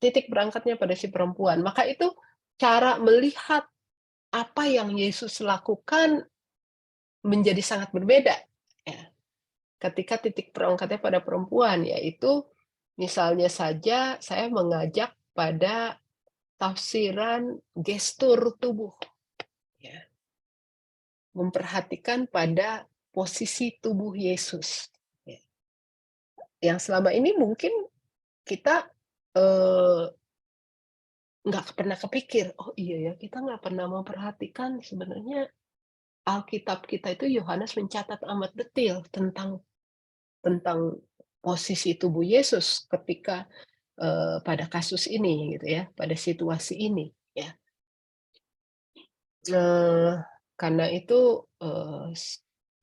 Titik berangkatnya pada si perempuan. Maka itu cara melihat apa yang Yesus lakukan menjadi sangat berbeda, ya. Ketika titik berangkatnya pada perempuan, yaitu misalnya saja saya mengajak pada tafsiran gestur tubuh, ya. Memperhatikan pada posisi tubuh Yesus, ya. Yang selama ini mungkin kita, eee, nggak pernah kepikir, oh iya ya, kita nggak pernah memperhatikan sebenarnya Alkitab kita itu Yohanes mencatat amat detail tentang posisi tubuh Yesus ketika, pada kasus ini gitu ya, pada situasi ini ya. Eee, karena itu,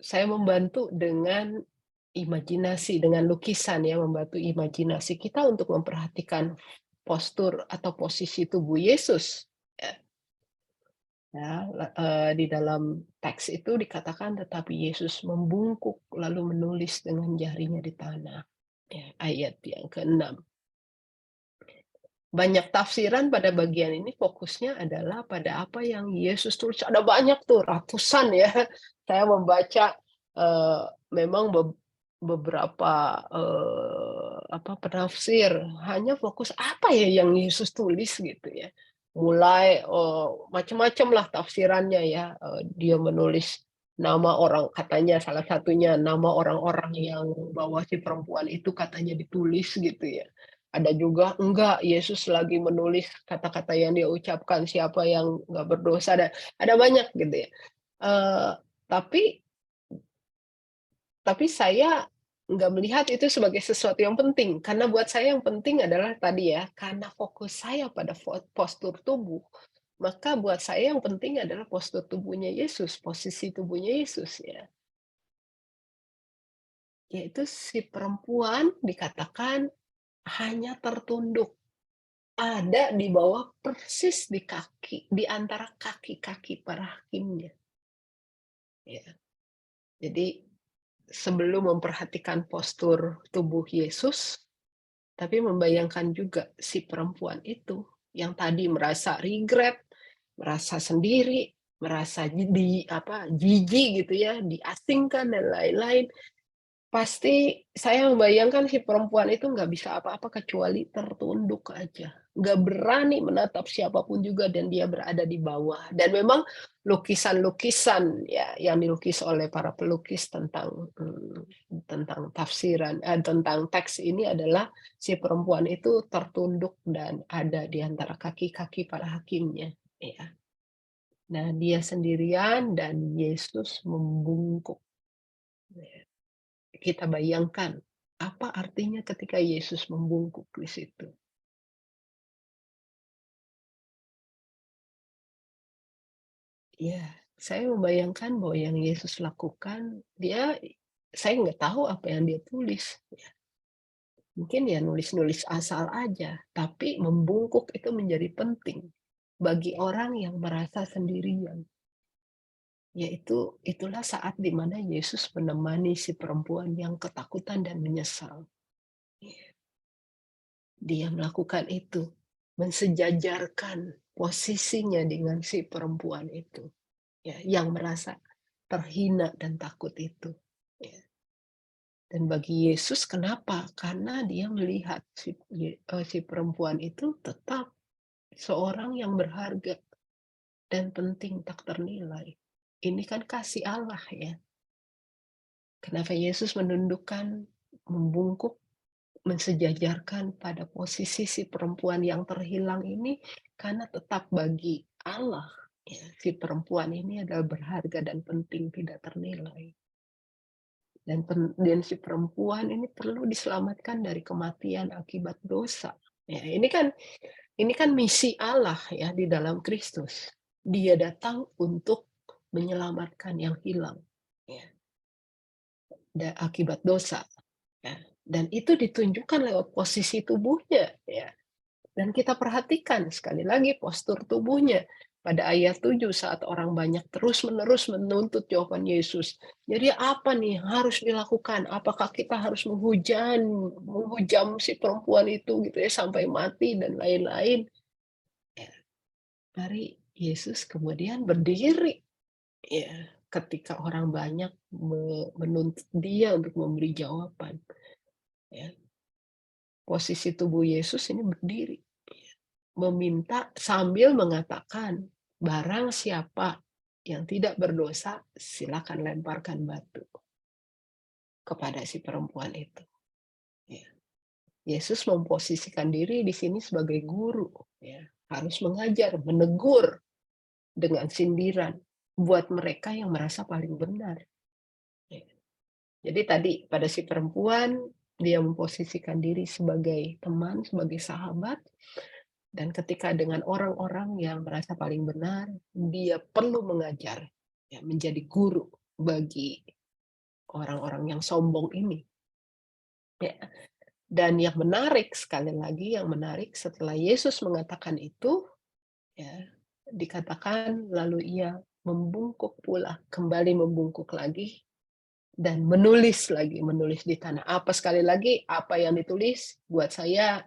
saya membantu dengan imajinasi, dengan lukisan ya, membantu imajinasi kita untuk memperhatikan postur atau posisi tubuh Yesus, ya ya, di dalam teks itu dikatakan, "Tetapi Yesus membungkuk lalu menulis dengan jarinya di tanah." Ya, ayat yang ke-6. banyak tafsiran pada bagian ini fokusnya adalah pada apa yang Yesus tulis. Ada banyak tuh, ratusan ya. Saya membaca, memang beberapa, penafsir, hanya fokus apa ya yang Yesus tulis gitu ya. Mulai, macam-macam lah tafsirannya ya, dia menulis nama orang, katanya salah satunya nama orang-orang yang bawa si perempuan itu katanya ditulis gitu ya. Ada juga enggak, Yesus lagi menulis kata-kata yang dia ucapkan, siapa yang nggak berdosa, ada banyak gitu ya. Eee, tapi saya nggak melihat itu sebagai sesuatu yang penting, karena buat saya yang penting adalah tadi ya, karena fokus saya pada postur tubuh, maka buat saya yang penting adalah postur tubuhnya Yesus, posisi tubuhnya Yesus ya. Yaitu si perempuan dikatakan hanya tertunduk. Ada di bawah persis di kaki, di antara kaki-kaki para hakimnya, ya. Jadi, sebelum memperhatikan postur tubuh Yesus, tapi membayangkan juga si perempuan itu, yang tadi merasa regret, merasa sendiri, merasa jijik gitu ya, diasingkan dan lain-lain. Pasti saya membayangkan si perempuan itu nggak bisa apa-apa kecuali tertunduk aja, nggak berani menatap siapapun juga dan dia berada di bawah. Dan memang lukisan-lukisan ya yang dilukis oleh para pelukis tentang tafsiran tentang teks ini adalah si perempuan itu tertunduk dan ada di antara kaki-kaki para hakimnya, ya. Nah, dia sendirian dan Yesus membungkuk. Kita bayangkan, apa artinya ketika Yesus membungkuk di situ? Ya, saya membayangkan bahwa yang Yesus lakukan, saya nggak tahu apa yang dia tulis, ya. Mungkin ya nulis-nulis asal aja, tapi membungkuk itu menjadi penting bagi orang yang merasa sendirian. Yaitu itulah saat di mana Yesus menemani si perempuan yang ketakutan dan menyesal. Dia melakukan itu, mensejajarkan posisinya dengan si perempuan itu, ya, yang merasa terhina dan takut itu, ya. Dan bagi Yesus kenapa? Karena dia melihat si perempuan itu tetap seorang yang berharga dan penting tak ternilai. Ini kan kasih Allah ya. Kenapa Yesus menundukkan, membungkuk, mensejajarkan pada posisi si perempuan yang terhilang ini, karena tetap bagi Allah, ya, si perempuan ini adalah berharga dan penting, tidak ternilai. Dan si perempuan ini perlu diselamatkan dari kematian akibat dosa. Ya, ini kan misi Allah ya di dalam Kristus. Dia datang untuk menyelamatkan yang hilang, ya, akibat dosa. Ya. Dan itu ditunjukkan lewat posisi tubuhnya, ya. Dan kita perhatikan sekali lagi postur tubuhnya. Pada ayat 7 saat orang banyak terus-menerus menuntut jawaban Yesus. Jadi apa nih harus dilakukan? Apakah kita harus menghujam si perempuan itu gitu ya sampai mati dan lain-lain? Ya, mari Yesus kemudian berdiri ya ketika orang banyak menuntut dia untuk memberi jawaban. Ya, posisi tubuh Yesus ini berdiri. Meminta sambil mengatakan, "Barang siapa yang tidak berdosa, silakan lemparkan batu kepada si perempuan itu." Ya. Yesus memposisikan diri di sini sebagai guru, ya, harus mengajar, menegur dengan sindiran buat mereka yang merasa paling benar. Ya. Jadi tadi pada si perempuan, dia memposisikan diri sebagai teman, sebagai sahabat. Dan ketika dengan orang-orang yang merasa paling benar, dia perlu mengajar, ya, menjadi guru bagi orang-orang yang sombong ini. Ya. Dan yang menarik, sekali lagi yang menarik setelah Yesus mengatakan itu, ya, dikatakan lalu ia membungkuk pula, kembali membungkuk lagi, dan menulis di tanah. Apa sekali lagi, apa yang ditulis buat saya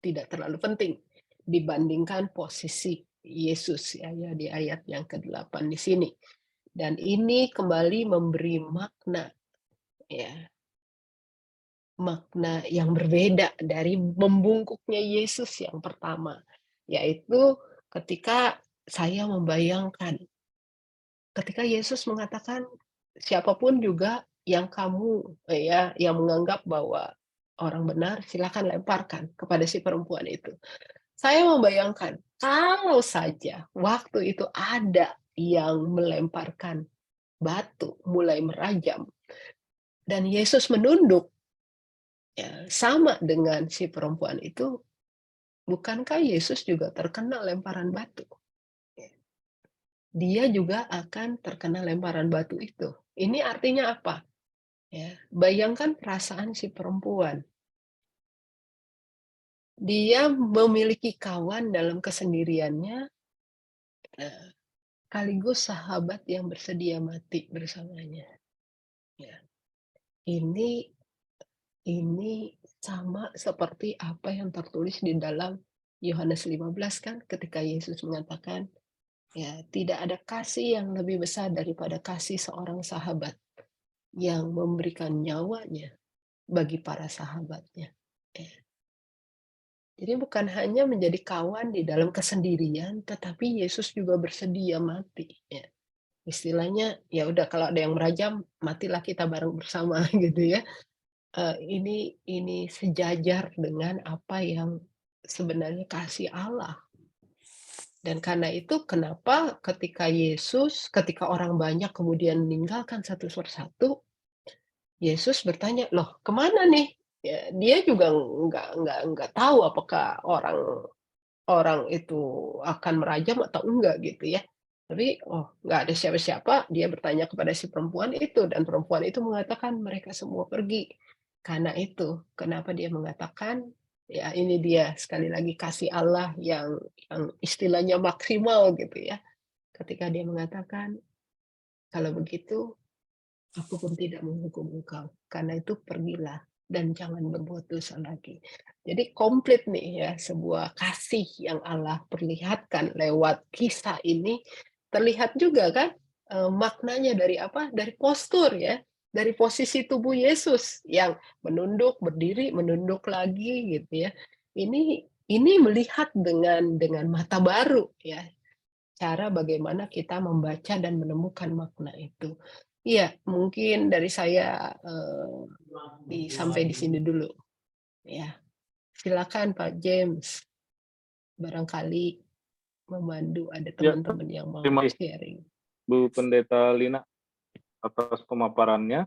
tidak terlalu penting dibandingkan posisi Yesus ya, ya di ayat yang ke-8 di sini. Dan ini kembali memberi makna ya, makna yang berbeda dari membungkuknya Yesus yang pertama, yaitu ketika saya membayangkan ketika Yesus mengatakan, "Siapapun juga yang kamu ya, yang menganggap bahwa orang benar, silakan lemparkan kepada si perempuan itu." Saya membayangkan, kalau saja waktu itu ada yang melemparkan batu, mulai merajam, dan Yesus menunduk, ya, sama dengan si perempuan itu, bukankah Yesus juga terkena lemparan batu? Dia juga akan terkena lemparan batu itu. Ini artinya apa? Ya, bayangkan perasaan si perempuan. Dia memiliki kawan dalam kesendiriannya, sekaligus sahabat yang bersedia mati bersamanya. Ya, ini sama seperti apa yang tertulis di dalam Yohanes 15 kan, ketika Yesus mengatakan, ya, tidak ada kasih yang lebih besar daripada kasih seorang sahabat yang memberikan nyawanya bagi para sahabatnya. Ya. Jadi bukan hanya menjadi kawan di dalam kesendirian, tetapi Yesus juga bersedia mati. Ya. Istilahnya, ya udah kalau ada yang merajam, matilah kita bareng bersama gitu ya. Ini sejajar dengan apa yang sebenarnya kasih Allah. Dan karena itu kenapa ketika orang banyak kemudian meninggalkan satu persatu, Yesus bertanya, "Loh, kemana nih?" Ya, dia juga nggak tahu apakah orang orang itu akan merajam atau enggak gitu ya. Tapi, oh, nggak ada siapa-siapa, dia bertanya kepada si perempuan itu, dan perempuan itu mengatakan, "Mereka semua pergi." Karena itu, kenapa dia mengatakan, ya ini dia sekali lagi kasih Allah yang istilahnya maksimal gitu ya. Ketika dia mengatakan, "Kalau begitu, aku pun tidak menghukum engkau, karena itu pergilah dan jangan berbuat dosa lagi." Jadi komplit nih ya, sebuah kasih yang Allah perlihatkan lewat kisah ini, terlihat juga kan, maknanya dari apa, dari postur ya, dari posisi tubuh Yesus yang menunduk, berdiri, menunduk lagi gitu ya. Ini melihat dengan mata baru ya, cara bagaimana kita membaca dan menemukan makna itu. Iya, mungkin dari saya, sampai di sini dulu, ya. Silakan Pak James, barangkali memandu ada Ya, teman-teman yang mau terima kasih sharing. Bu Pendeta Lina atas pemaparannya.